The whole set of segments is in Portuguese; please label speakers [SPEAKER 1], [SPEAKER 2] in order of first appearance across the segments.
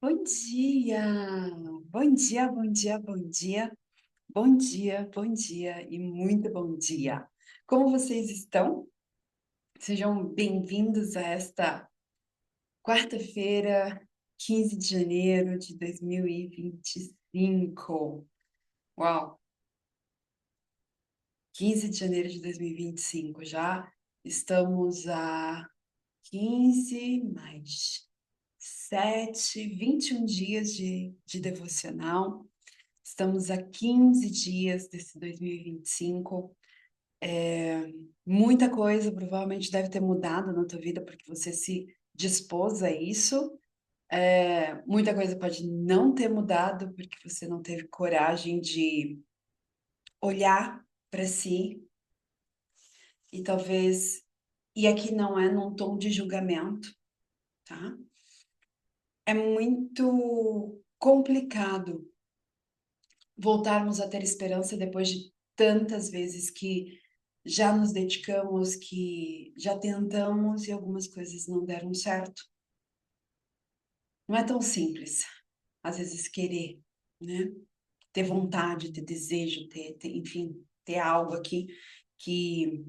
[SPEAKER 1] Bom dia! Bom dia, bom dia, bom dia, bom dia, bom dia e muito bom dia! Como vocês estão? Sejam bem-vindos a esta quarta-feira, 15 de janeiro de 2025. Uau! 15 de janeiro de 2025, já estamos a 15 mais 7, 21 dias de devocional. Estamos a 15 dias desse 2025. Muita coisa provavelmente deve ter mudado na tua vida porque você se dispôs a isso. Muita coisa pode não ter mudado porque você não teve coragem de olhar para si e talvez. E aqui não é num tom de julgamento, tá? É muito complicado voltarmos a ter esperança depois de tantas vezes que já nos dedicamos, que já tentamos e algumas coisas não deram certo. Não é tão simples, às vezes, querer, né? Ter vontade, ter desejo, enfim, ter algo aqui que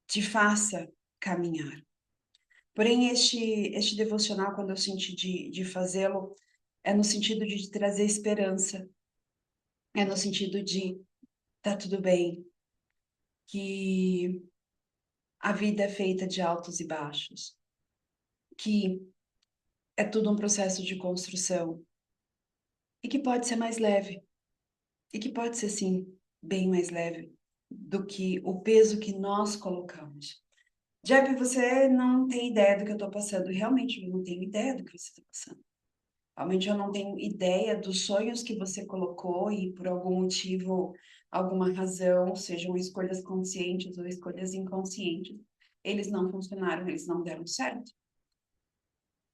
[SPEAKER 1] te faça caminhar. Porém, este devocional, quando eu senti de fazê-lo, é no sentido de trazer esperança, é no sentido de tá tudo bem, que a vida é feita de altos e baixos, que é tudo um processo de construção e que pode ser mais leve, e que pode ser, sim, bem mais leve do que o peso que nós colocamos. Jeb, você não tem ideia do que eu estou passando. Realmente, eu não tenho ideia do que você está passando. Realmente, eu não tenho ideia dos sonhos que você colocou e, por algum motivo, alguma razão, sejam escolhas conscientes ou escolhas inconscientes, eles não funcionaram, eles não deram certo.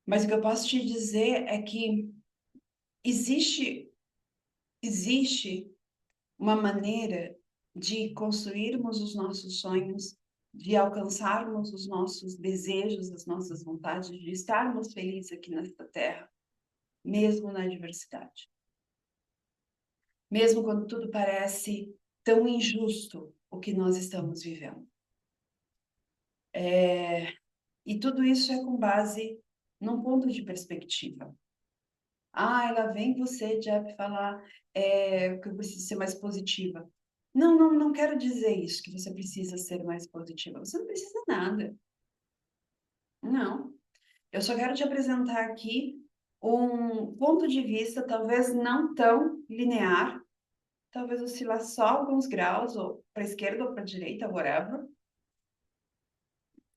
[SPEAKER 1] Mas o que eu posso te dizer é que existe, existe uma maneira de construirmos os nossos sonhos, de alcançarmos os nossos desejos, as nossas vontades, de estarmos felizes aqui nesta terra, mesmo na adversidade. Mesmo quando tudo parece tão injusto o que nós estamos vivendo. E tudo isso é com base num ponto de perspectiva. Lá vem você, Jeff, falar que eu preciso ser mais positiva. Não, não, não quero dizer isso, que você precisa ser mais positiva. Você não precisa nada. Não. Eu só quero te apresentar aqui um ponto de vista, talvez não tão linear, talvez oscilar só alguns graus, ou para a esquerda ou para a direita, whatever,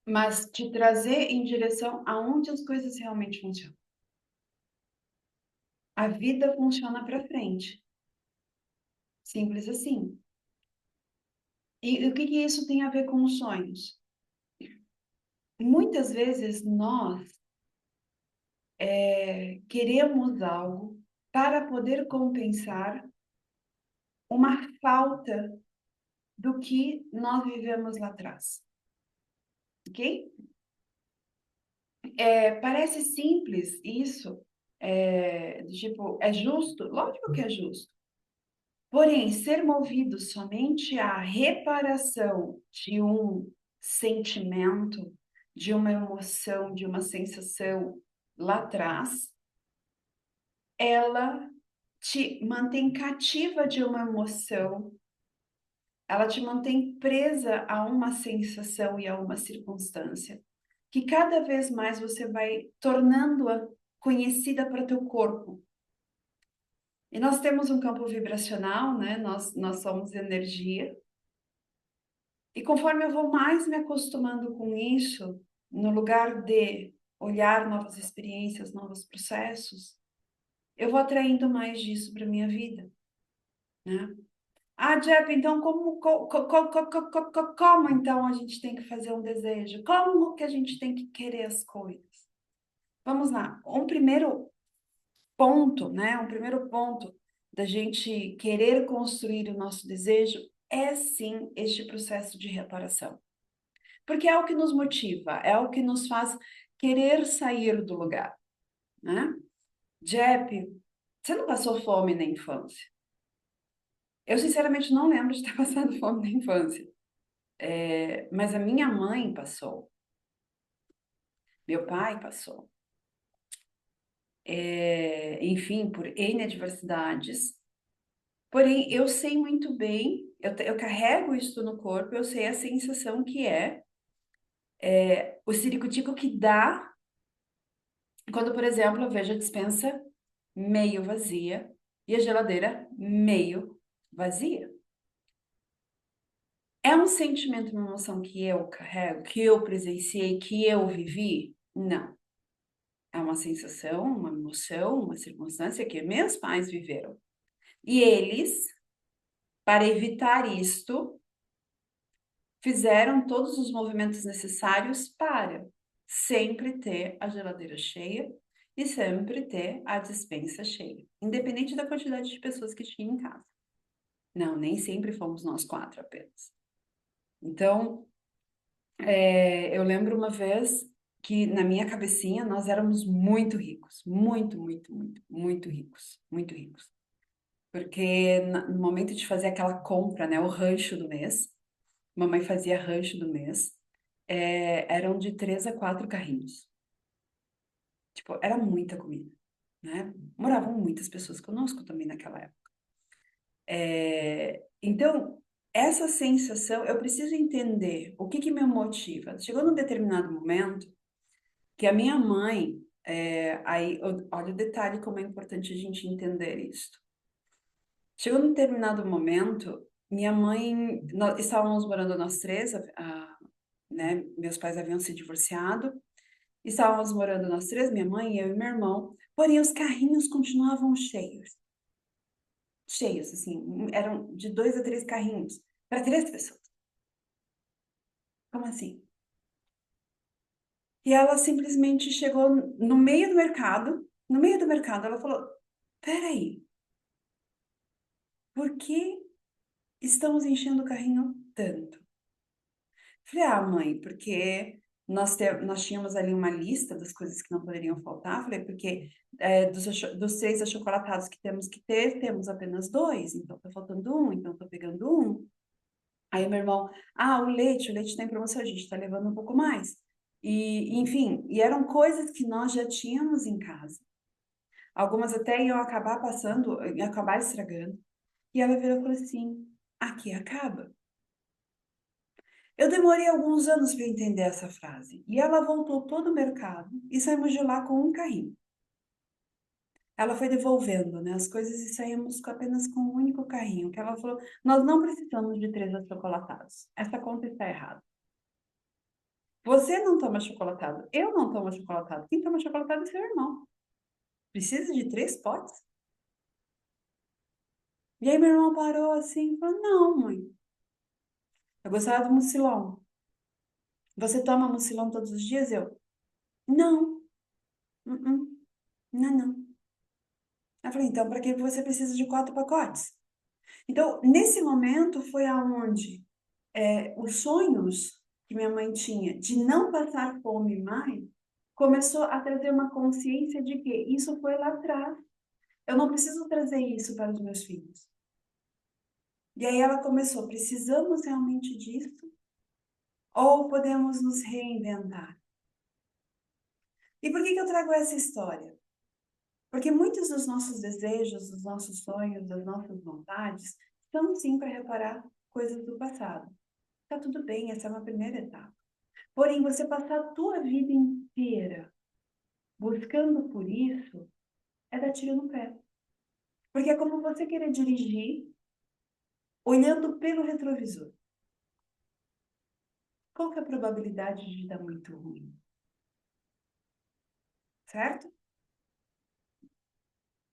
[SPEAKER 1] mas te trazer em direção aonde as coisas realmente funcionam. A vida funciona para frente. Simples assim. E o que isso tem a ver com os sonhos? Muitas vezes nós queremos algo para poder compensar uma falta do que nós vivemos lá atrás, ok? Parece simples isso, tipo, é justo? Lógico que é justo. Porém, ser movido somente à reparação de um sentimento, de uma emoção, de uma sensação lá atrás, ela te mantém cativa de uma emoção, ela te mantém presa a uma sensação e a uma circunstância, que cada vez mais você vai tornando-a conhecida para teu corpo. E nós temos um campo vibracional, né? Nós somos energia. E conforme eu vou mais me acostumando com isso, no lugar de olhar novas experiências, novos processos, eu vou atraindo mais disso para minha vida, né? Jeff, então como então a gente tem que fazer um desejo? Como que a gente tem que querer as coisas? Vamos lá. Um primeiro ponto, né? Um primeiro ponto da gente querer construir o nosso desejo é sim este processo de reparação. Porque é o que nos motiva, é o que nos faz querer sair do lugar, né? Jep, você não passou fome na infância? Eu, sinceramente, não lembro de ter passado fome na infância. Mas a minha mãe passou. Meu pai passou. Enfim, por N adversidades. Porém, eu sei muito bem, eu carrego isso no corpo, eu sei a sensação que é o ciricutico que dá quando, por exemplo, eu vejo a despensa meio vazia e a geladeira meio vazia. É um sentimento, uma emoção que eu carrego, que eu presenciei, que eu vivi? Não. É uma sensação, uma emoção, uma circunstância que meus pais viveram. E eles, para evitar isto, fizeram todos os movimentos necessários para sempre ter a geladeira cheia e sempre ter a despensa cheia, independente da quantidade de pessoas que tinha em casa. Não, nem sempre fomos nós quatro apenas. Então, eu lembro uma vez que na minha cabecinha nós éramos muito ricos, muito, muito, muito, muito ricos, muito ricos. Porque no momento de fazer aquela compra, né, o rancho do mês, mamãe fazia rancho do mês, eram de 3 a 4 carrinhos. Tipo, era muita comida, né? Moravam muitas pessoas conosco também naquela época. Então, essa sensação, eu preciso entender o que que me motiva. Chegou num determinado momento que a minha mãe, aí, olha o detalhe como é importante a gente entender isso. Chegou num determinado momento, minha mãe, nós estávamos morando nós três, né? Meus pais haviam se divorciado. Estávamos morando nós três, minha mãe, eu e meu irmão, porém os carrinhos continuavam cheios. Cheios, assim, eram de 2 a 3 carrinhos para 3 pessoas. Como assim? E ela simplesmente chegou no meio do mercado, ela falou: peraí, por que estamos enchendo o carrinho tanto? Falei: ah, mãe, porque nós tínhamos ali uma lista das coisas que não poderiam faltar. Falei: porque dos 6 achocolatados que temos que ter, temos apenas 2, então tá faltando um, então tô pegando um. Aí meu irmão: ah, o leite tá em promoção, a gente tá levando um pouco mais. E, enfim, e eram coisas que nós já tínhamos em casa. Algumas até iam acabar passando, iam acabar estragando. E ela virou e falou assim: aqui acaba. Eu demorei alguns anos para entender essa frase. E ela voltou todo o mercado e saímos de lá com um carrinho. Ela foi devolvendo, né, as coisas e saímos apenas com um único carrinho. Que ela falou: nós não precisamos de 3 achocolatados. Essa conta está errada. Você não toma chocolatado. Eu não tomo chocolatado. Quem toma chocolatado é seu irmão. Precisa de 3 potes? E aí meu irmão parou assim e falou: não, mãe. Eu gostava do mucilão. Você toma mucilão todos os dias? Eu: não. Uh-uh. Não, não. Eu falei: então, para que você precisa de 4 pacotes? Então, nesse momento foi aonde os sonhos que minha mãe tinha de não passar fome mais começou a trazer uma consciência de que isso foi lá atrás. Eu não preciso trazer isso para os meus filhos. E aí ela começou: precisamos realmente disso? Ou podemos nos reinventar? E por que que eu trago essa história? Porque muitos dos nossos desejos, dos nossos sonhos, das nossas vontades, são sim para reparar coisas do passado. Tá tudo bem, essa é uma primeira etapa. Porém, você passar a tua vida inteira buscando por isso, é dar tiro no pé. Porque é como você querer dirigir olhando pelo retrovisor. Qual que é a probabilidade de dar muito ruim? Certo?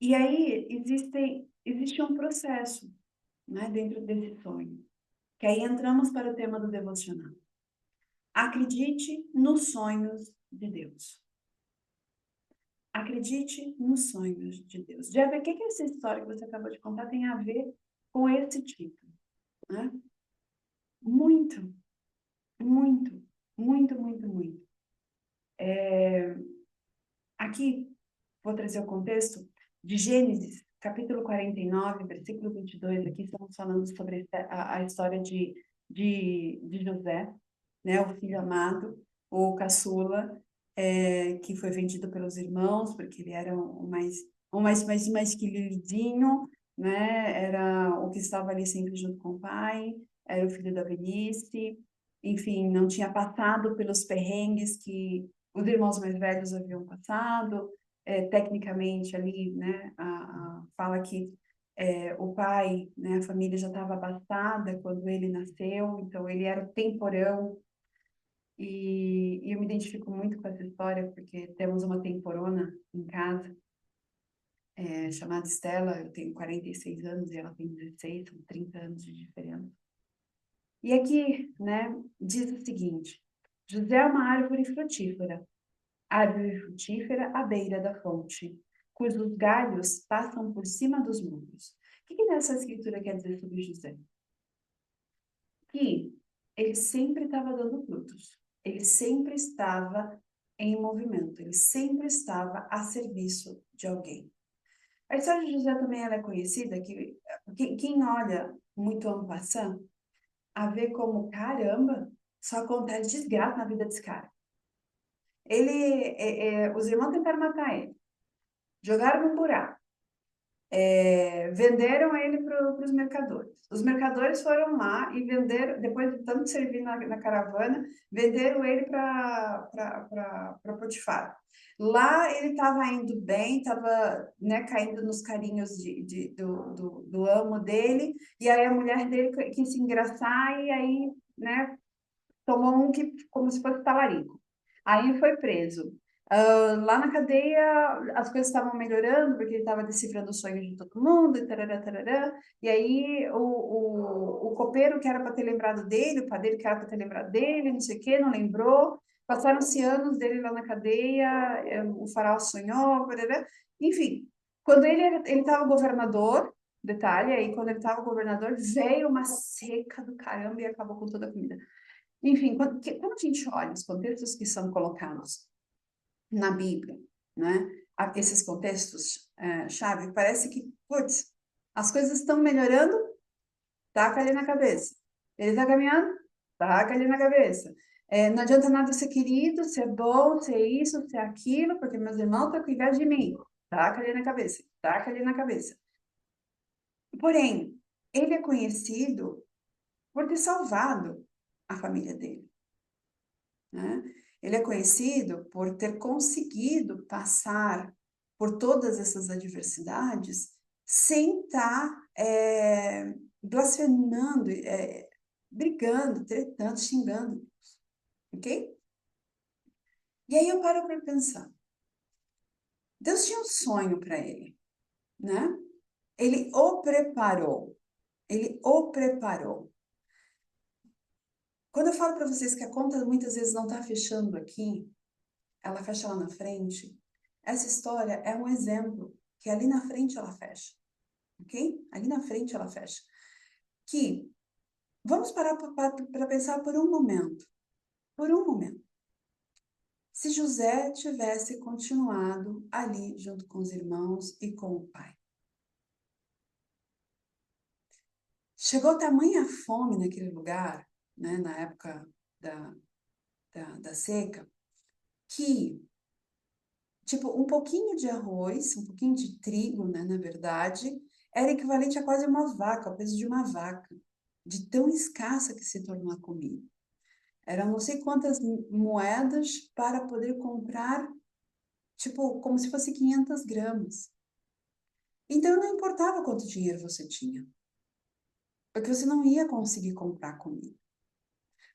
[SPEAKER 1] E aí existe um processo, né, dentro desse sonho. Que aí entramos para o tema do devocional. Acredite nos sonhos de Deus. Acredite nos sonhos de Deus. Já vê o que que essa história que você acabou de contar tem a ver com esse título, né? Muito, muito, muito, muito, muito. Aqui, vou trazer o contexto de Gênesis, capítulo 49, versículo 22. Aqui estamos falando sobre a história de José, né, o filho amado, o caçula, que foi vendido pelos irmãos, porque ele era o mais queridinho, né, era o que estava ali sempre junto com o pai, era o filho da velhice, enfim, não tinha passado pelos perrengues que os irmãos mais velhos haviam passado, tecnicamente ali, né, fala que o pai, né, a família já estava abastada quando ele nasceu, então ele era o temporão, e eu me identifico muito com essa história, porque temos uma temporona em casa, chamada Estela. Eu tenho 46 anos e ela tem 16, são 30 anos de diferença. E aqui, né, diz o seguinte: José é uma árvore frutífera à beira da fonte, cujos galhos passam por cima dos muros. O que nessa escritura quer dizer sobre José? Que ele sempre estava dando frutos, ele sempre estava em movimento, ele sempre estava a serviço de alguém. A história de José também ela é conhecida, que quem olha muito en passant, a ver como, caramba, só acontece desgraça na vida desse cara. Os irmãos tentaram matar ele, jogaram num buraco, venderam ele para os mercadores. Os mercadores foram lá e venderam, depois de tanto servir na caravana, venderam ele para Potifar. Lá ele estava indo bem, estava, né, caindo nos carinhos do amo dele, e aí a mulher dele quis se engraçar, e aí, né, tomou um que como se fosse talarico. Aí foi preso. Lá na cadeia, as coisas estavam melhorando, porque ele estava decifrando os sonhos de todo mundo, e tarará, tarará. E aí o copeiro que era para ter lembrado dele, o padeiro que era para ter lembrado dele, não sei o quê, não lembrou. Passaram-se anos dele lá na cadeia, o faraó sonhou, tarará. Enfim, quando ele estava governador, detalhe, aí quando ele estava governador, veio uma seca do caramba e acabou com toda a comida. Enfim, quando a gente olha os contextos que são colocados na Bíblia, né? Esses contextos chave, parece que, putz, as coisas estão melhorando, taca ali na cabeça. Ele está caminhando, taca ali na cabeça. Não adianta nada ser querido, ser bom, ser isso, ser aquilo, porque meus irmãos estão com inveja de mim. Taca ali na cabeça, taca ali na cabeça. Porém, ele é conhecido por ter salvado a família dele, né? Ele é conhecido por ter conseguido passar por todas essas adversidades sem estar blasfemando, brigando, tretando, xingando, ok? E aí eu paro para pensar. Deus tinha um sonho para ele, né? Ele o preparou. Ele o preparou. Quando eu falo para vocês que a conta muitas vezes não está fechando aqui, ela fecha lá na frente. Essa história é um exemplo que ali na frente ela fecha, ok? Ali na frente ela fecha. Que vamos parar para pensar por um momento. Por um momento. Se José tivesse continuado ali junto com os irmãos e com o pai. Chegou tamanha fome naquele lugar, né, na época da seca, que tipo, um pouquinho de arroz, um pouquinho de trigo, né, na verdade, era equivalente a quase uma vaca, o peso de uma vaca, de tão escassa que se tornou a comida. Eram não sei quantas moedas para poder comprar, tipo, como se fosse 500 gramas. Então, não importava quanto dinheiro você tinha, porque você não ia conseguir comprar comida.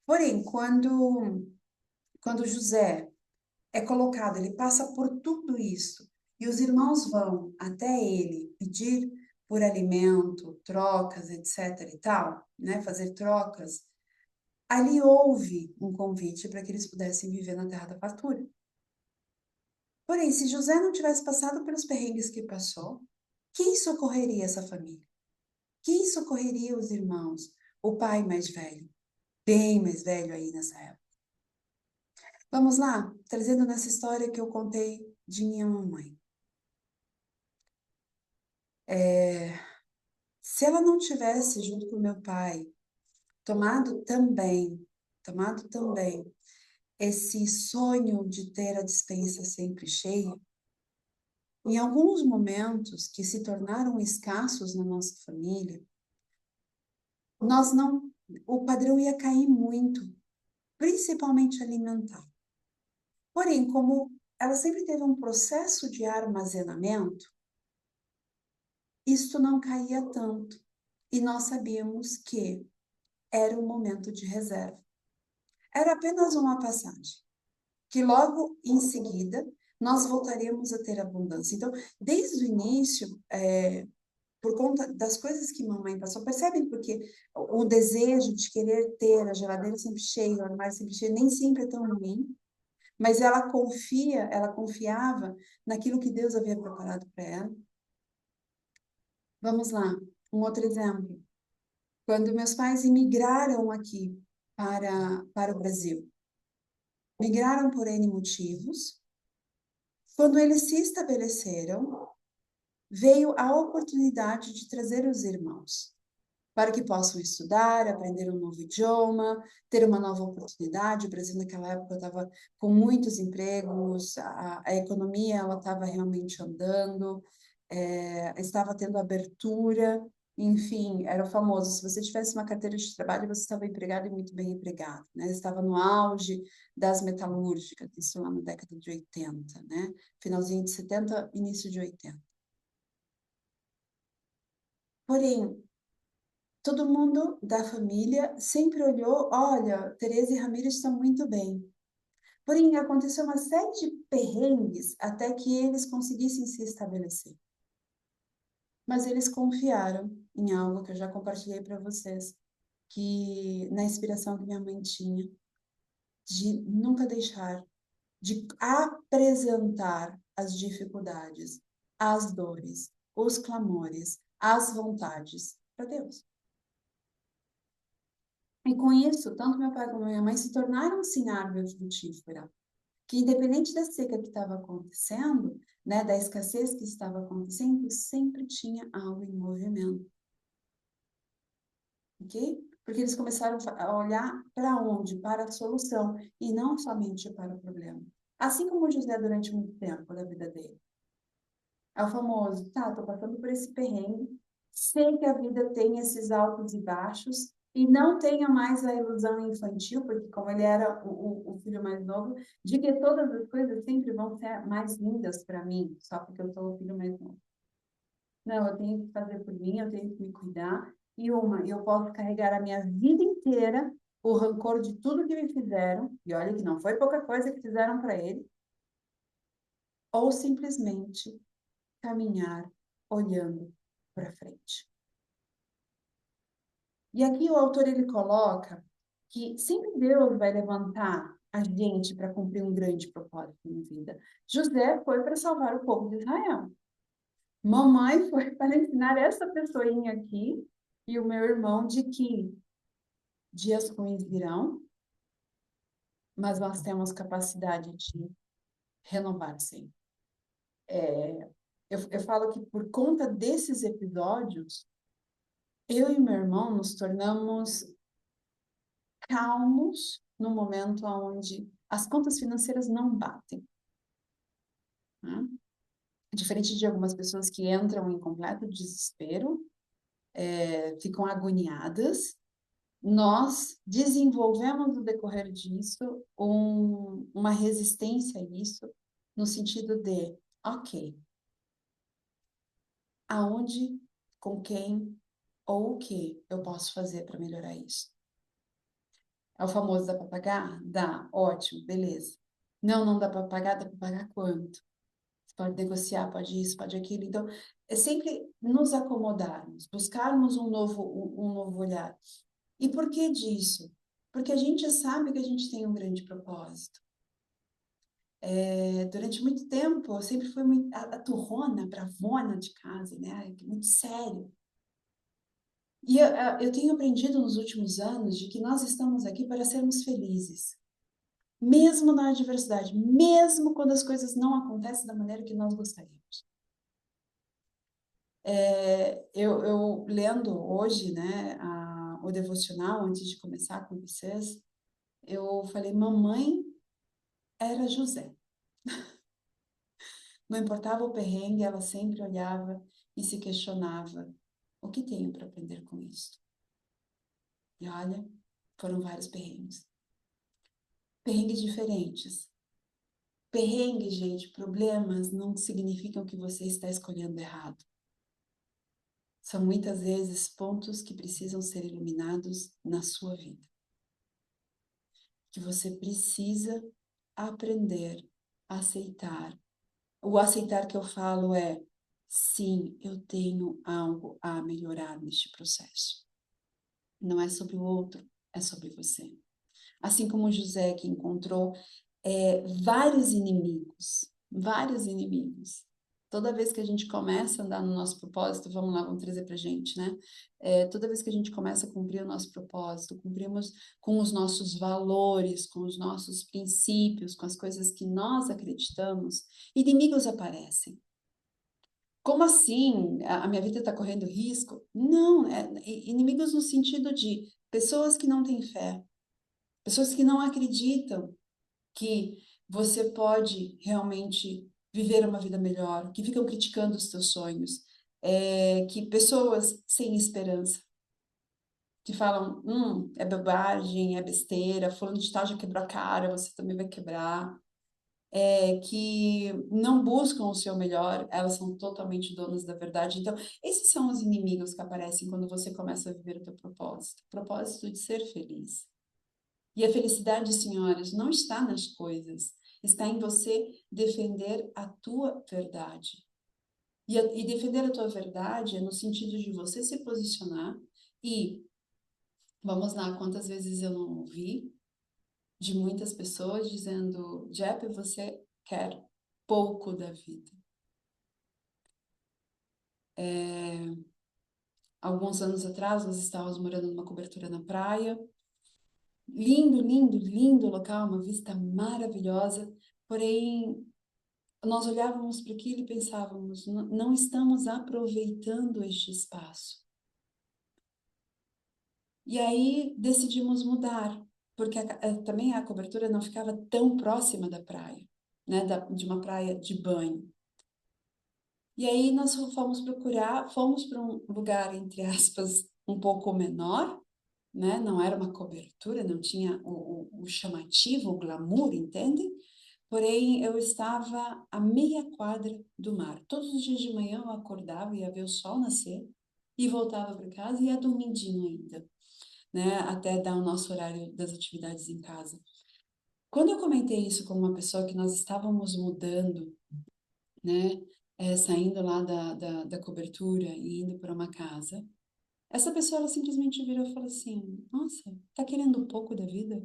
[SPEAKER 1] Porém, quando José é colocado, ele passa por tudo isso, e os irmãos vão até ele pedir por alimento, trocas, etc e tal, né, fazer trocas, ali houve um convite para que eles pudessem viver na terra da fartura. Porém, se José não tivesse passado pelos perrengues que passou, quem socorreria essa família? Quem socorreria os irmãos? O pai mais velho, bem mais velho aí nessa época. Vamos lá, trazendo nessa história que eu contei de minha mamãe. Se ela não tivesse, junto com meu pai, tomado também esse sonho de ter a despensa sempre cheia, em alguns momentos que se tornaram escassos na nossa família, nós não, o padrão ia cair muito, principalmente alimentar. Porém, como ela sempre teve um processo de armazenamento, isto não caía tanto. E nós sabíamos que era um momento de reserva. Era apenas uma passagem, que logo em seguida nós voltaríamos a ter abundância. Então, desde o início, por conta das coisas que mamãe passou, percebem porque o desejo de querer ter a geladeira sempre cheia, o armário sempre cheio, nem sempre é tão ruim, mas ela confiava naquilo que Deus havia preparado para ela. Vamos lá, um outro exemplo. Quando meus pais imigraram aqui para o Brasil, migraram por N motivos. Quando eles se estabeleceram, veio a oportunidade de trazer os irmãos para que possam estudar, aprender um novo idioma, ter uma nova oportunidade. O Brasil naquela época estava com muitos empregos, a economia ela estava realmente andando, estava tendo abertura, enfim, era o famoso, se você tivesse uma carteira de trabalho, você estava empregado e muito bem empregado, né? Estava no auge das metalúrgicas, isso lá na década de 80, né? Finalzinho de 70, início de 80. Porém, todo mundo da família sempre olhou, olha, Tereza e Ramiro estão muito bem. Porém, aconteceu uma série de perrengues até que eles conseguissem se estabelecer. Mas eles confiaram em algo que eu já compartilhei para vocês, que na inspiração que minha mãe tinha, de nunca deixar de apresentar as dificuldades, as dores, os clamores, as vontades para Deus. E com isso, tanto meu pai como minha mãe se tornaram sim árvore frutífera, que independente da seca que estava acontecendo, né, da escassez que estava acontecendo, sempre tinha algo em movimento. Ok? Porque eles começaram a olhar para onde? Para a solução, e não somente para o problema. Assim como José durante muito tempo da vida dele. É o famoso, tá, tô passando por esse perrengue, sei que a vida tem esses altos e baixos, e não tenha mais a ilusão infantil, porque como ele era o filho mais novo, de que todas as coisas sempre vão ser mais lindas para mim, só porque eu sou o filho mais novo. Não, eu tenho que fazer por mim, eu tenho que me cuidar. E eu posso carregar a minha vida inteira o rancor de tudo que me fizeram, e olha que não foi pouca coisa que fizeram para ele, ou simplesmente caminhar olhando para frente. E aqui o autor ele coloca que sempre Deus vai levantar a gente para cumprir um grande propósito na vida. José foi para salvar o povo de Israel. Mamãe foi para ensinar essa pessoinha aqui e o meu irmão de que dias ruins virão, mas nós temos capacidade de renovar sempre. Eu falo que por conta desses episódios, eu e meu irmão nos tornamos calmos no momento onde as contas financeiras não batem. Né? Diferente de algumas pessoas que entram em completo desespero, ficam agoniadas, nós desenvolvemos no decorrer disso uma resistência a isso, no sentido de, ok, aonde, com quem ou o que eu posso fazer para melhorar isso? É o famoso dá para pagar? Dá, ótimo, beleza. Não, não dá para pagar, dá para pagar quanto? Você pode negociar, pode isso, pode aquilo. Então, é sempre nos acomodarmos, buscarmos um novo olhar. E por que disso? Porque a gente sabe que a gente tem um grande propósito. Durante muito tempo, eu sempre fui muito a turrona, bravona de casa, né? Muito sério. E eu tenho aprendido nos últimos anos de que nós estamos aqui para sermos felizes. Mesmo na adversidade, mesmo quando as coisas não acontecem da maneira que nós gostaríamos. Eu lendo hoje, né, o devocional, antes de começar com vocês, eu falei, mamãe era José. Não importava o perrengue, ela sempre olhava e se questionava, o que tenho para aprender com isso? E olha, foram vários perrengues. Perrengues diferentes. Perrengue, gente, problemas não significam que você está escolhendo errado. São muitas vezes pontos que precisam ser iluminados na sua vida. Que você precisa aprender a aceitar. O aceitar que eu falo é, sim, eu tenho algo a melhorar neste processo. Não é sobre o outro, é sobre você. Assim como José, que encontrou vários inimigos, vários inimigos. Toda vez que a gente começa a andar no nosso propósito, vamos lá, vamos trazer para gente, né? Toda vez que a gente começa a cumprir o nosso propósito, cumprimos com os nossos valores, com os nossos princípios, com as coisas que nós acreditamos, inimigos aparecem. Como assim? A minha vida está correndo risco? Não, inimigos no sentido de pessoas que não têm fé, pessoas que não acreditam que você pode realmente viver uma vida melhor, que ficam criticando os teus sonhos, que pessoas sem esperança, que falam, é bobagem, é besteira, fulano de tal já quebrou a cara, você também vai quebrar, que não buscam o seu melhor, elas são totalmente donas da verdade. Então, esses são os inimigos que aparecem quando você começa a viver o teu propósito, o propósito de ser feliz. E a felicidade, senhoras, não está nas coisas, está em você defender a tua verdade. E defender a tua verdade é no sentido de você se posicionar e, vamos lá, quantas vezes eu não ouvi de muitas pessoas dizendo, Jep, você quer pouco da vida. Alguns anos atrás, nós estávamos morando numa cobertura na praia, lindo, lindo, lindo local, uma vista maravilhosa, porém nós olhávamos para aquilo e pensávamos, não estamos aproveitando este espaço. E aí decidimos mudar, porque também a cobertura não ficava tão próxima da praia, né, de uma praia de banho. E aí nós fomos para um lugar, entre aspas, um pouco menor, né, não era uma cobertura, não tinha o chamativo, o glamour, entende? Porém, eu estava a meia quadra do mar. Todos os dias de manhã eu acordava, ia ver o sol nascer e voltava para casa e ia dormidinho ainda, né? Até dar o nosso horário das atividades em casa. Quando eu comentei isso com uma pessoa que nós estávamos mudando, né? Saindo lá da cobertura e indo para uma casa, essa pessoa ela simplesmente virou e falou assim: Nossa, tá querendo um pouco da vida?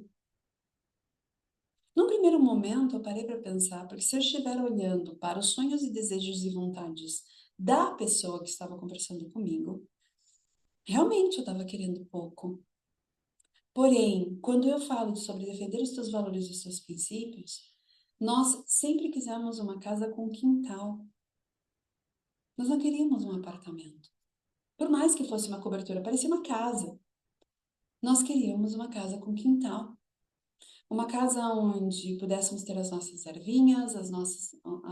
[SPEAKER 1] Num primeiro momento, eu parei para pensar, porque se eu estiver olhando para os sonhos e desejos e vontades da pessoa que estava conversando comigo, realmente eu estava querendo pouco. Porém, quando eu falo sobre defender os teus valores e os teus princípios, nós sempre quisemos uma casa com quintal. Nós não queríamos um apartamento. Por mais que fosse uma cobertura, parecia uma casa. Nós queríamos uma casa com quintal. Uma casa onde pudéssemos ter as nossas ervinhas, a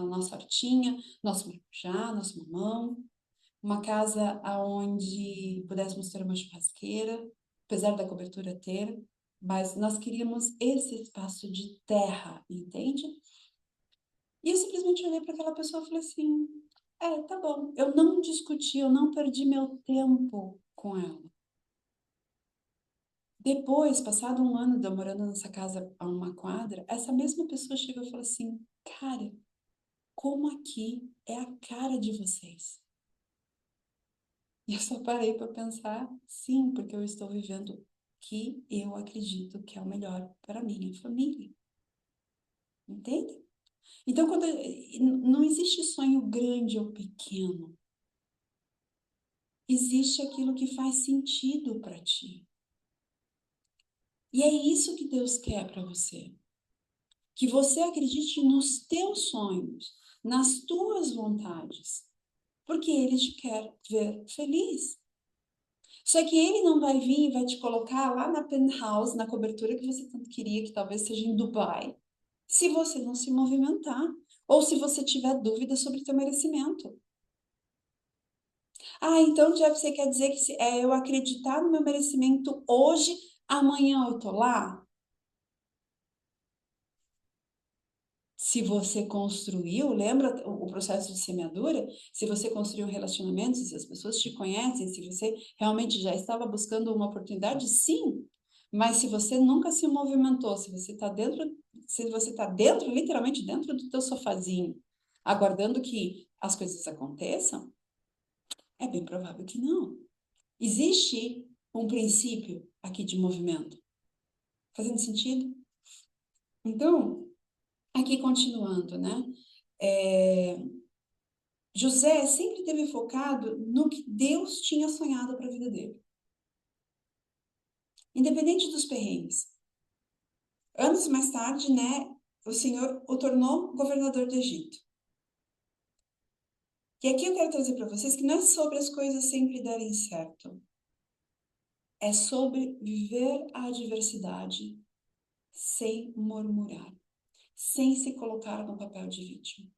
[SPEAKER 1] nossa hortinha, nosso maracujá, nosso mamão. Uma casa onde pudéssemos ter uma churrasqueira, apesar da cobertura ter, mas nós queríamos esse espaço de terra, entende? E eu simplesmente olhei para aquela pessoa e falei assim: tá bom. Eu não discuti, eu não perdi meu tempo com ela. Depois, passado um ano de eu morando nessa casa a uma quadra, essa mesma pessoa chegou e falou assim: Cara, como aqui é a cara de vocês? E eu só parei para pensar, sim, porque eu estou vivendo o que eu acredito que é o melhor para a minha família. Entende? Então, não existe sonho grande ou pequeno. Existe aquilo que faz sentido para ti. E é isso que Deus quer para você. Que você acredite nos teus sonhos, nas tuas vontades. porque ele te quer ver feliz. Só que ele não vai vir e vai te colocar lá na penthouse, na cobertura que você tanto queria, que talvez seja em Dubai, se você não se movimentar, ou se você tiver dúvida sobre teu merecimento. Ah, então, Jeff, você quer dizer que se eu acreditar no meu merecimento hoje, amanhã eu tô lá? Se você construiu, lembra o processo de semeadura? Se você construiu relacionamentos, se as pessoas te conhecem, se você realmente já estava buscando uma oportunidade, sim. Mas se você nunca se movimentou, se você está dentro, literalmente dentro do teu sofazinho, aguardando que as coisas aconteçam, é bem provável que não. Existe um princípio aqui de movimento. Fazendo sentido? Então, aqui continuando, né? É, José sempre teve focado no que Deus tinha sonhado para a vida dele, independente dos perrengues. Anos mais tarde, né, o Senhor o tornou governador do Egito. E aqui eu quero trazer para vocês que não é sobre as coisas sempre darem certo, é sobre viver a adversidade sem murmurar, sem se colocar no papel de vítima.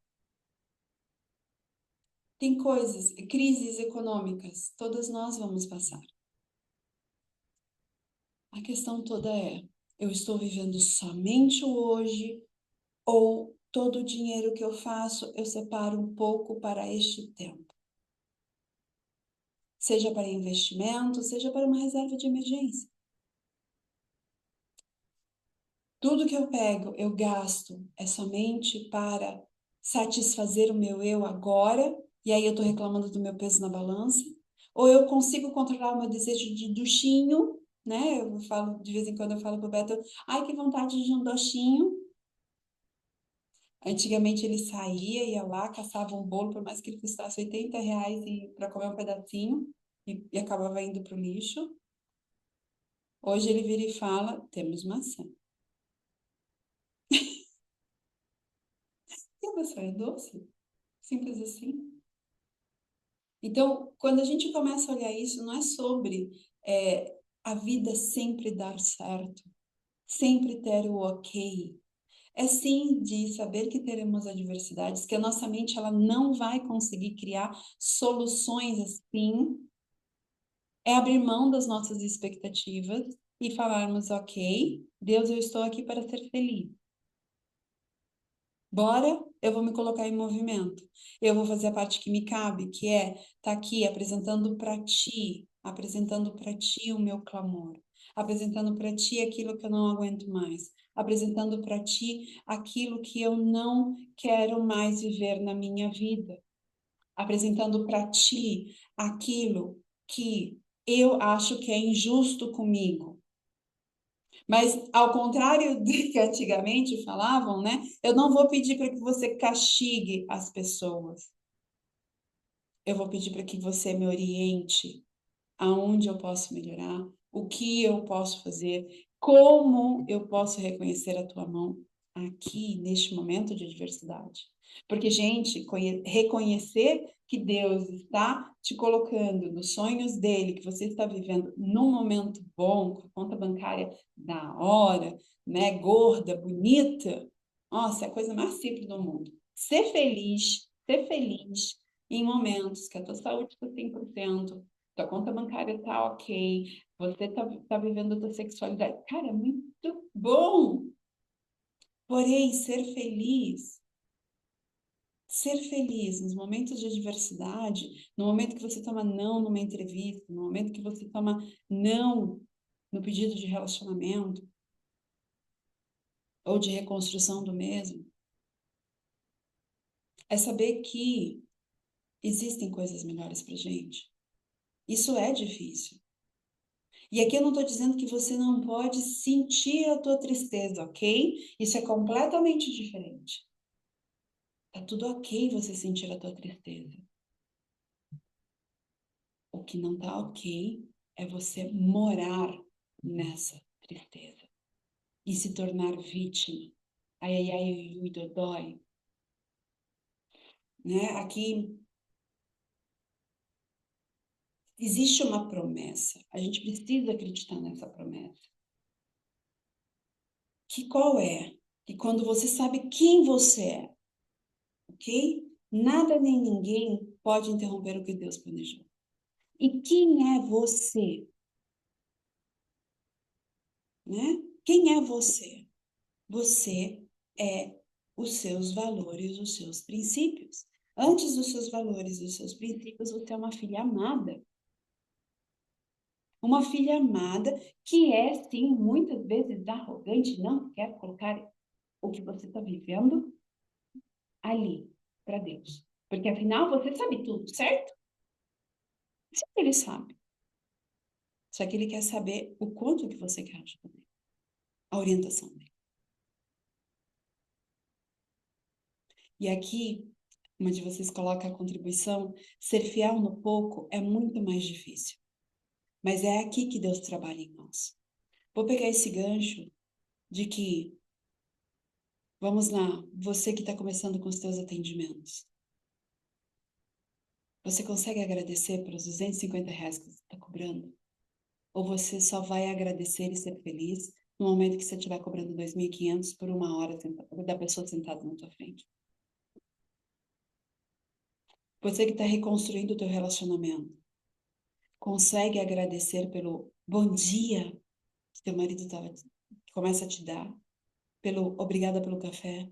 [SPEAKER 1] Tem coisas, crises econômicas, todas nós vamos passar. A questão toda é: eu estou vivendo somente o hoje ou todo o dinheiro que eu faço eu separo um pouco para este tempo? Seja para investimento, seja para uma reserva de emergência. Tudo que eu pego, eu gasto, é somente para satisfazer o meu eu agora, e aí eu estou reclamando do meu peso na balança, ou eu consigo controlar o meu desejo de duchinho, né? Eu falo, de vez em quando eu falo pro Beto, ai, que vontade de um dochinho. Antigamente ele saía, ia lá, caçava um bolo, por mais que ele custasse R$ 80 para comer um pedacinho, e acabava indo para o lixo. Hoje ele vira e fala, temos maçã. E a maçã é doce. Simples assim. Então, quando a gente começa a olhar isso, não é sobre a vida sempre dar certo, sempre ter o ok. É sim de saber que teremos adversidades, que a nossa mente ela não vai conseguir criar soluções assim. É abrir mão das nossas expectativas e falarmos, ok, Deus, eu estou aqui para ser feliz. Bora, eu vou me colocar em movimento. Eu vou fazer a parte que me cabe, que é estar tá aqui apresentando para ti o meu clamor, apresentando para ti aquilo que eu não aguento mais, apresentando para ti aquilo que eu não quero mais viver na minha vida, apresentando para ti aquilo que eu acho que é injusto comigo. Mas, ao contrário do que antigamente falavam, né? Eu não vou pedir para que você castigue as pessoas. Eu vou pedir para que você me oriente aonde eu posso melhorar, o que eu posso fazer, como eu posso reconhecer a tua mão aqui, neste momento de adversidade. Porque, gente, reconhecer que Deus está te colocando nos sonhos dele, que você está vivendo num momento bom, com a conta bancária da hora, né, gorda, bonita, nossa, é a coisa mais simples do mundo. Ser feliz em momentos que a tua saúde está 100%, tua conta bancária tá ok, você tá vivendo a tua sexualidade. Cara, é muito bom. Porém, ser feliz nos momentos de adversidade, no momento que você toma não numa entrevista, no momento que você toma não no pedido de relacionamento ou de reconstrução do mesmo, é saber que existem coisas melhores pra gente. Isso é difícil. E aqui eu não estou dizendo que você não pode sentir a tua tristeza, ok? Isso é completamente diferente. Tá tudo ok você sentir a tua tristeza. O que não tá ok é você morar nessa tristeza e se tornar vítima. Ai, ai, ai, ui, dói. Né? Aqui existe uma promessa. A gente precisa acreditar nessa promessa. Que qual é? Que quando você sabe quem você é, ok? Nada nem ninguém pode interromper o que Deus planejou. E quem é você? Né? Quem é você? Você é os seus valores, os seus princípios. Antes dos seus valores, dos seus princípios, você é uma filha amada. Uma filha amada que é, sim, muitas vezes arrogante, não quer colocar o que você está vivendo ali para Deus. Porque afinal você sabe tudo, certo? Sim, ele sabe. Só que ele quer saber o quanto que você quer ajuda dele, a orientação dele. E aqui, onde vocês colocam a contribuição, ser fiel no pouco é muito mais difícil. Mas é aqui que Deus trabalha em nós. Vou pegar esse gancho de que, vamos lá, você que está começando com os seus atendimentos. Você consegue agradecer pelos R$ 250 que você está cobrando? Ou você só vai agradecer e ser feliz no momento que você estiver cobrando 2.500 por uma hora da pessoa sentada na tua frente? Você que está reconstruindo o teu relacionamento, consegue agradecer pelo bom dia que teu marido começa a te dar? Pelo obrigada pelo café?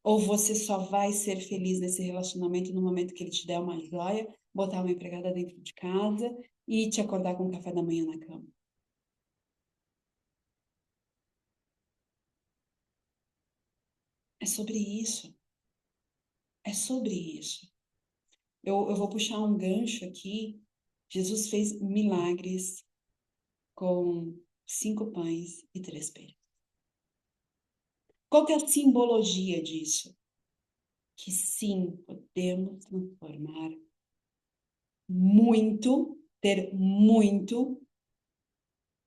[SPEAKER 1] Ou você só vai ser feliz nesse relacionamento no momento que ele te der uma joia, botar uma empregada dentro de casa e te acordar com café da manhã na cama? É sobre isso. É sobre isso. Eu vou puxar um gancho aqui. Jesus fez milagres com 5 pães e 3 peixes. Qual que é a simbologia disso? Que sim, podemos transformar muito, ter muito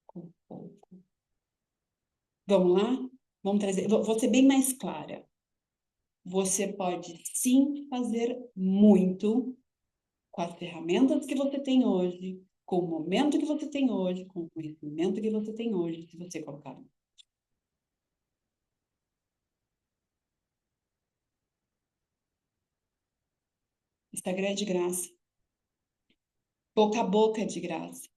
[SPEAKER 1] com pouco. Vamos lá? Vamos trazer. Vou ser bem mais clara. Você pode sim fazer muito com as ferramentas que você tem hoje, com o momento que você tem hoje, com o conhecimento que você tem hoje, se você colocar. Instagram é de graça. Boca a boca é de graça.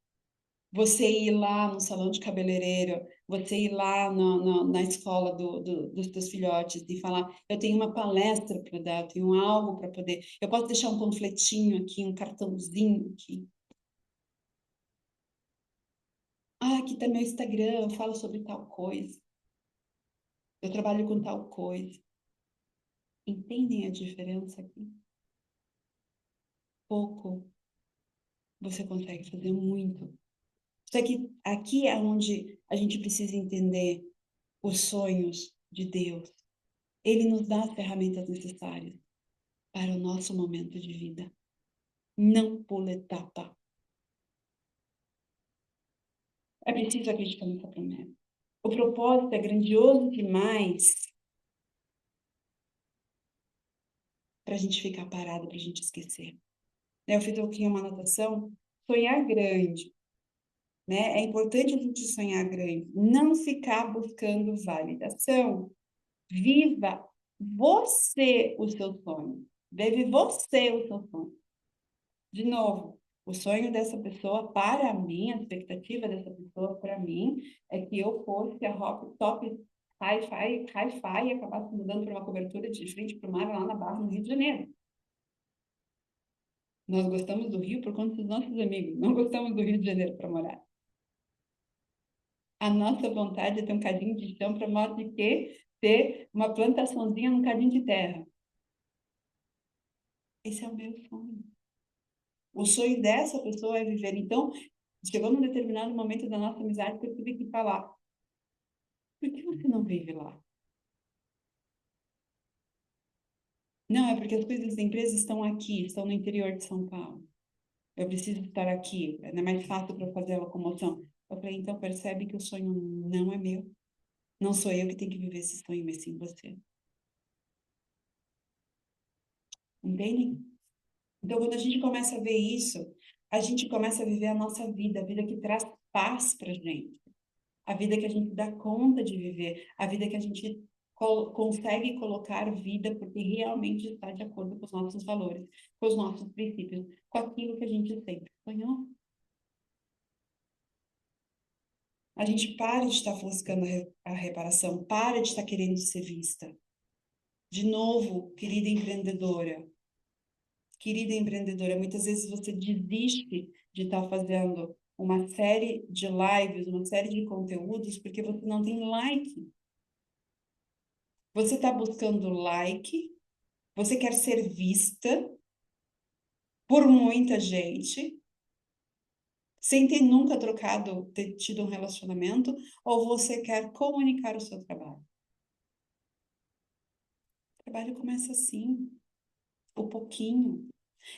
[SPEAKER 1] Você ir lá no salão de cabeleireiro, você ir lá na escola dos teus filhotes e falar, eu tenho uma palestra para dar, eu tenho algo para poder, eu posso deixar um panfletinho aqui, um cartãozinho aqui. Ah, aqui está meu Instagram, eu falo sobre tal coisa. Eu trabalho com tal coisa. Entendem a diferença aqui? Pouco, você consegue fazer muito. Só que aqui é onde a gente precisa entender os sonhos de Deus. Ele nos dá as ferramentas necessárias para o nosso momento de vida. Não pula etapa. É preciso acreditar nessa promessa. O propósito é grandioso demais para a gente ficar parado, para a gente esquecer. Eu fiz aqui uma anotação, sonhar grande. Né? É importante a gente sonhar grande, não ficar buscando validação. Viva você o seu sonho. Vive você o seu sonho. De novo, o sonho dessa pessoa, para mim, a expectativa dessa pessoa, para mim, é que eu fosse a rock top hi-fi e acabasse mudando para uma cobertura de frente para o mar lá na Barra, no Rio de Janeiro. Nós gostamos do Rio por conta dos nossos amigos, não gostamos do Rio de Janeiro para morar. A nossa vontade é ter um cadinho de chão para modo de que ter uma plantaçãozinha num cadinho de terra. Esse é o meu sonho. O sonho dessa pessoa é viver. Então, chegou num determinado momento da nossa amizade que eu tive que falar: por que você não vive lá? Não, é porque as coisas da empresa estão aqui, estão no interior de São Paulo. Eu preciso estar aqui, é mais fácil para fazer a locomoção. Eu falei, então percebe que o sonho não é meu. Não sou eu que tenho que viver esse sonho, mas sim você. Entende? Então, quando a gente começa a ver isso, a gente começa a viver a nossa vida, a vida que traz paz pra gente, a vida que a gente dá conta de viver, a vida que a gente consegue colocar vida porque realmente está de acordo com os nossos valores, com os nossos princípios, com aquilo que a gente sempre sonhou. A gente para de estar buscando a reparação, para de estar querendo ser vista. De novo, querida empreendedora, muitas vezes você desiste de estar fazendo uma série de lives, uma série de conteúdos, porque você não tem like. Você está buscando like, você quer ser vista por muita gente, sem ter nunca ter tido um relacionamento, ou você quer comunicar o seu trabalho. O trabalho começa assim, o pouquinho.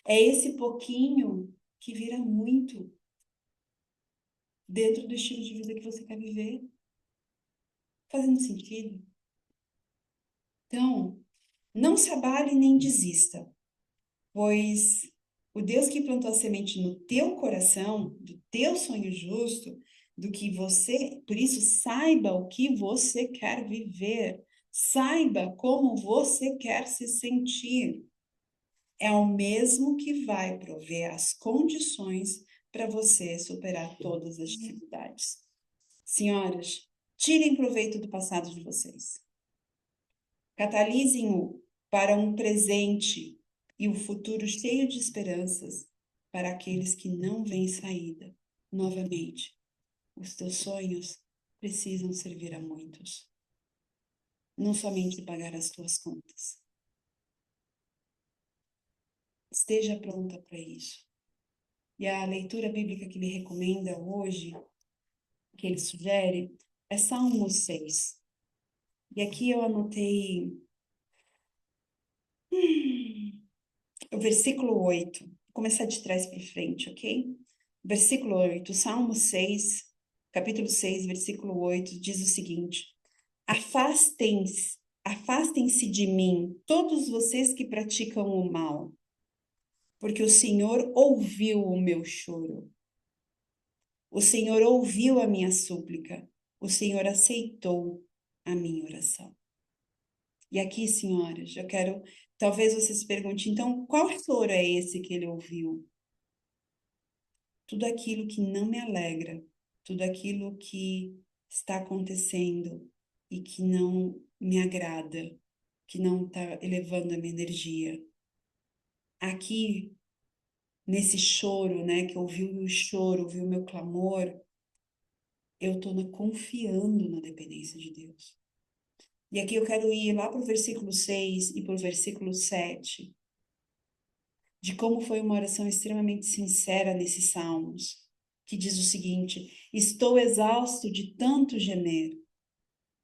[SPEAKER 1] É esse pouquinho que vira muito dentro do estilo de vida que você quer viver. Fazendo sentido? Então, não se abale nem desista, pois o Deus que plantou a semente no teu coração, do teu sonho justo, do que você, por isso saiba o que você quer viver, saiba como você quer se sentir. É o mesmo que vai prover as condições para você superar todas as dificuldades. Senhoras, tirem proveito do passado de vocês. Catalisem-o para um presente e o futuro cheio de esperanças para aqueles que não veem saída. Novamente, os teus sonhos precisam servir a muitos, não somente pagar as tuas contas. Esteja pronta para isso. E a leitura bíblica que ele recomenda hoje, que ele sugere, é Salmo 6. E aqui eu anotei o versículo 8. Vou começar de trás para frente, ok? Versículo 8, Salmo 6, capítulo 6, versículo 8, diz o seguinte: Afastem-se de mim, todos vocês que praticam o mal, porque o Senhor ouviu o meu choro. O Senhor ouviu a minha súplica. O Senhor aceitou a minha oração. E aqui, senhoras, eu quero. Talvez você se pergunte, então, qual choro é esse que ele ouviu? Tudo aquilo que não me alegra, tudo aquilo que está acontecendo e que não me agrada, que não está elevando a minha energia. Aqui, nesse choro, né, que ouviu o meu choro, ouviu o meu clamor, eu estou confiando na dependência de Deus. E aqui eu quero ir lá para o versículo 6 e para o versículo 7, de como foi uma oração extremamente sincera nesses salmos, que diz o seguinte: estou exausto de tanto gemer,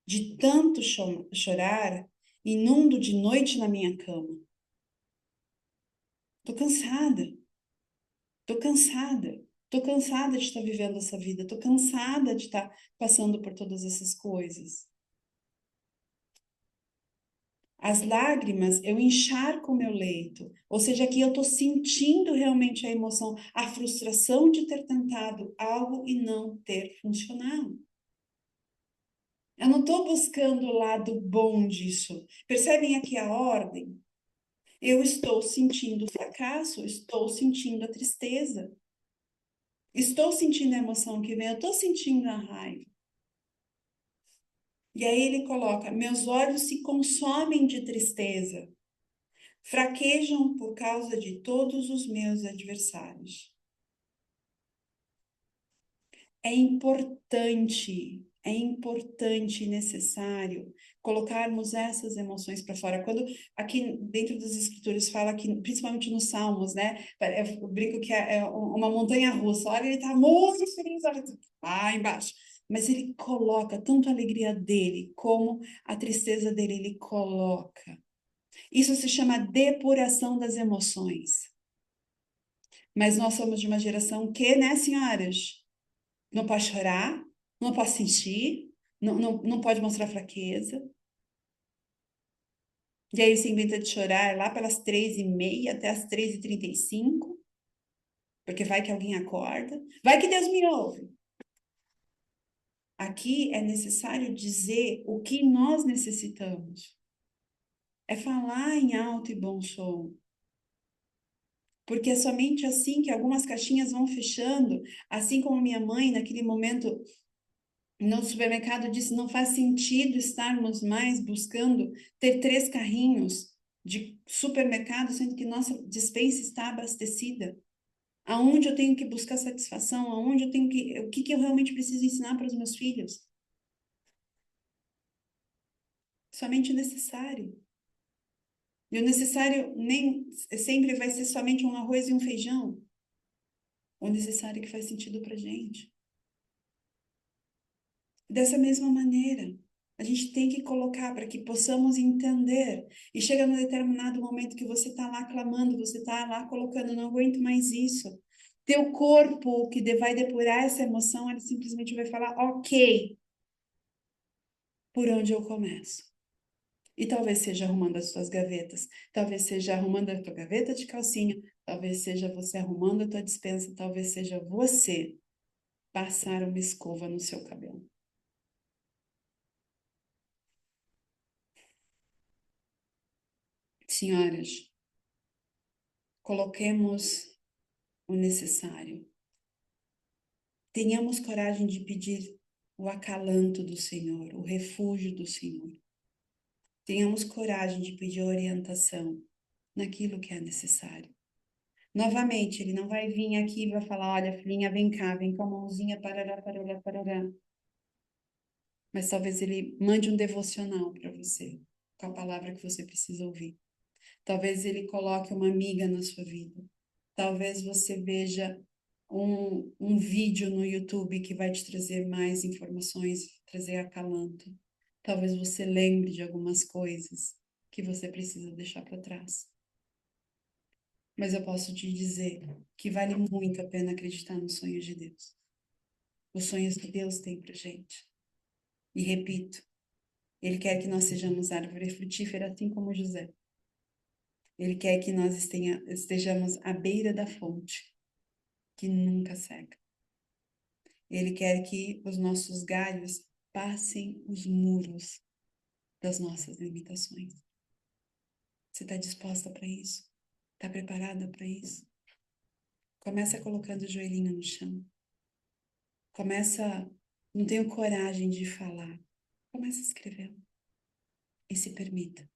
[SPEAKER 1] de tanto chorar, inundo de noite na minha cama. Estou cansada, estou cansada, estou cansada de estar vivendo essa vida, estou cansada de estar passando por todas essas coisas. As lágrimas, eu encharco o meu leito. Ou seja, aqui eu estou sentindo realmente a emoção, a frustração de ter tentado algo e não ter funcionado. Eu não estou buscando o lado bom disso. Percebem aqui a ordem? Eu estou sentindo o fracasso, estou sentindo a tristeza. Estou sentindo a emoção que vem, eu estou sentindo a raiva. E aí ele coloca: meus olhos se consomem de tristeza. Fraquejam por causa de todos os meus adversários. É importante e necessário colocarmos essas emoções para fora. Quando aqui dentro das escrituras fala que, principalmente nos Salmos, né? Eu brinco que é uma montanha russa. Olha, ele está muito feliz, olha, lá embaixo. Mas ele coloca tanto a alegria dele como a tristeza dele, ele coloca. Isso se chama depuração das emoções. Mas nós somos de uma geração que, né, senhoras? Não pode chorar, não pode sentir, não pode mostrar fraqueza. E aí você inventa de chorar lá pelas 3h30 até as 3h35, Porque vai que alguém acorda, vai que Deus me ouve. Aqui é necessário dizer o que nós necessitamos. É falar em alto e bom som. Porque é somente assim que algumas caixinhas vão fechando, assim como minha mãe, naquele momento no supermercado, disse: não faz sentido estarmos mais buscando ter 3 carrinhos de supermercado, sendo que nossa despensa está abastecida. Aonde eu tenho que buscar satisfação? Aonde eu tenho que. O que eu realmente preciso ensinar para os meus filhos? Somente o necessário. E o necessário nem sempre vai ser somente um arroz e um feijão. O necessário que faz sentido para gente. Dessa mesma maneira, a gente tem que colocar para que possamos entender. E chega num determinado momento que você está lá clamando, você está lá colocando, não aguento mais isso. Teu corpo que vai depurar essa emoção, ele simplesmente vai falar, ok, por onde eu começo? E talvez seja arrumando as suas gavetas, talvez seja arrumando a tua gaveta de calcinha, talvez seja você arrumando a tua despensa, talvez seja você passar uma escova no seu cabelo. Senhoras, coloquemos o necessário. Tenhamos coragem de pedir o acalanto do Senhor, o refúgio do Senhor. Tenhamos coragem de pedir orientação naquilo que é necessário. Novamente, ele não vai vir aqui e vai falar, olha, filhinha, vem cá, vem com a mãozinha, parará, parará, parará. Mas talvez ele mande um devocional para você, com a palavra que você precisa ouvir. Talvez ele coloque uma amiga na sua vida. Talvez você veja um vídeo no YouTube que vai te trazer mais informações, trazer acalanto. Talvez você lembre de algumas coisas que você precisa deixar para trás. Mas eu posso te dizer que vale muito a pena acreditar nos sonhos de Deus. Os sonhos que Deus tem para gente. E repito, Ele quer que nós sejamos árvore frutífera, assim como José. Ele quer que nós estejamos à beira da fonte, que nunca seca. Ele quer que os nossos galhos passem os muros das nossas limitações. Você está disposta para isso? Está preparada para isso? Começa colocando o joelhinho no chão. Começa, não tenho coragem de falar. Começa escrevendo. E se permita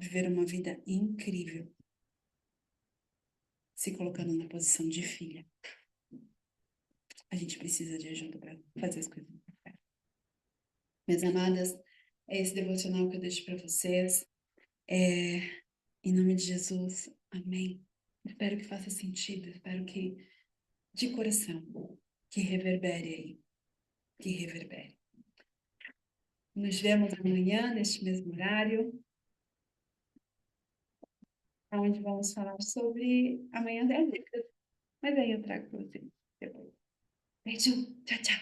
[SPEAKER 1] viver uma vida incrível, se colocando na posição de filha. A gente precisa de ajuda para fazer as coisas. Minhas amadas, é esse devocional que eu deixo para vocês. Em nome de Jesus, amém. Espero que faça sentido, espero que, de coração, que reverbere aí, que reverbere. Nos vemos amanhã, neste mesmo horário, onde vamos falar sobre amanhã das dicas. Mas aí eu trago para vocês depois. Beijo, tchau, tchau.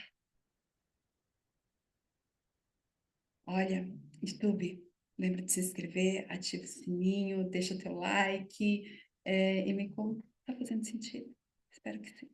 [SPEAKER 1] Olha, YouTube, lembra de se inscrever, ativa o sininho, deixa teu like e me conta se tá fazendo sentido. Espero que sim.